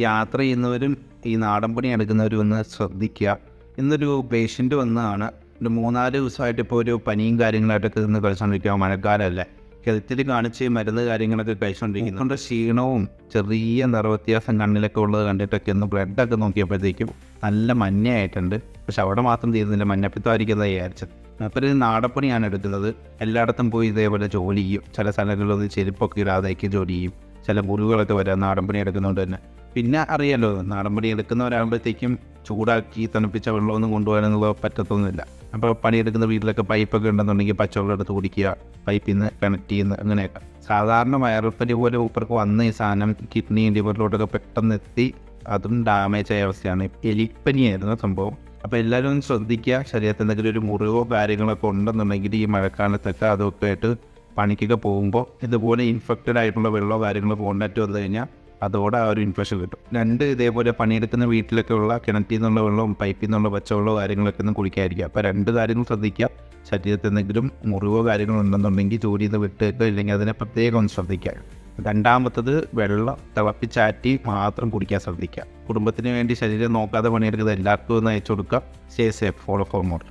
യാത്ര ചെയ്യുന്നവരും ഈ നാടൻ പണി എടുക്കുന്നവരും ഒന്ന് ശ്രദ്ധിക്കുക. ഇന്നൊരു പേഷ്യൻ്റ് വന്നതാണ്. ഒരു 3-4 ദിവസമായിട്ട് ഇപ്പോൾ ഒരു പനിയും കാര്യങ്ങളായിട്ടൊക്കെ നിന്ന് കഴിച്ചുകൊണ്ടിരിക്കുക. മഴക്കാലമല്ലേ, ഹെൽത്തിൽ കാണിച്ച് മരുന്ന് കാര്യങ്ങളൊക്കെ കഴിച്ചുകൊണ്ടിരിക്കുന്നുണ്ട്. ക്ഷീണവും ചെറിയ നിറവ്യത്യാസം കണ്ണിലൊക്കെ ഉള്ളത് കണ്ടിട്ടൊക്കെ ഒന്ന് ബ്ലഡൊക്കെ നോക്കിയപ്പോഴത്തേക്കും നല്ല മഞ്ഞയായിട്ടുണ്ട്. പക്ഷെ അവിടെ മാത്രം തീരുന്നില്ല, മഞ്ഞപ്പിത്തമായിരിക്കുന്നത് വിചാരിച്ചത്. അപ്പോൾ ഒരു നാടൻപണിയാണ് എടുക്കുന്നത്. എല്ലായിടത്തും പോയി ഇതേപോലെ ജോലി ചെയ്യും. ചില സ്ഥലങ്ങളിലൊന്നും ചെരുപ്പൊക്കെ ഇടാതായിരിക്കും ജോലി ചെയ്യും. ചില മുറിവുകളൊക്കെ വരാം നാടൻപണി എടുക്കുന്നതുകൊണ്ട് തന്നെ. പിന്നെ അറിയാലോ, നാടൻപണി എടുക്കുന്നവരാകുമ്പോഴത്തേക്കും ചൂടാക്കി തണുപ്പിച്ച വെള്ളമൊന്നും കൊണ്ടുപോകാനൊന്നും പറ്റത്തൊന്നുമില്ല. അപ്പോൾ പണിയെടുക്കുന്ന വീട്ടിലൊക്കെ പൈപ്പൊക്കെ ഉണ്ടെന്നുണ്ടെങ്കിൽ പച്ചവെള്ളം എടുത്ത് കുടിക്കുക, പൈപ്പിൽ നിന്ന് കണക്ട് ചെയ്യുന്ന അങ്ങനെയൊക്കെ. സാധാരണ വയറുപ്പനി പോലെ ഊപ്പർക്ക് വന്ന ഈ സാധനം കിഡ്നി ലിവറിലോട്ടൊക്കെ പെട്ടെന്ന് എത്തി അതും ഡാമേജ് ആയ അവസ്ഥയാണ്. എലിപ്പനിയായിരുന്നു സംഭവം. അപ്പോൾ എല്ലാവരും ഒന്ന് ശ്രദ്ധിക്കുക. ശരീരത്തിൽ എന്തെങ്കിലും ഒരു മുറിവോ കാര്യങ്ങളൊക്കെ ഉണ്ടെന്നുണ്ടെങ്കിൽ ഈ മഴക്കാലത്തൊക്കെ അതൊക്കെ ആയിട്ട് പണിക്കൊക്കെ പോകുമ്പോൾ ഇതുപോലെ ഇൻഫെക്റ്റഡ് ആയിട്ടുള്ള വെള്ളമോ കാര്യങ്ങളോ കോണ്ടാക്റ്റ് വന്നു കഴിഞ്ഞാൽ അതോടെ ആ ഒരു ഇൻഫെക്ഷൻ കിട്ടും. 2 ഇതേപോലെ പണിയെടുക്കുന്ന വീട്ടിലൊക്കെ ഉള്ള കിണറ്റിൽ നിന്നുള്ള വെള്ളവും പൈപ്പിൽ നിന്നുള്ള പച്ചവെള്ളമോ കാര്യങ്ങളൊക്കെ ഒന്നും കുടിക്കാതിരിക്കുക. അപ്പോൾ 2 കാര്യങ്ങൾ ശ്രദ്ധിക്കുക. ശരീരത്തിൽ എന്തെങ്കിലും മുറിവോ കാര്യങ്ങളോ ഉണ്ടെന്നുണ്ടെങ്കിൽ ജോലിയിൽ നിന്ന് വിട്ടേക്കോ, ഇല്ലെങ്കിൽ അതിനെ പ്രത്യേകം ഒന്ന് ശ്രദ്ധിക്കുക. 2-മത്തത് വെള്ളം തിളപ്പിച്ചാറ്റി മാത്രം കുടിക്കാൻ ശ്രദ്ധിക്കുക. കുടുംബത്തിന് വേണ്ടി ശരീരം നോക്കാതെ പണിയെടുക്കുന്നത് എല്ലാവർക്കും ഒന്ന് അയച്ചു കൊടുക്കുക. Stay safe, follow for more.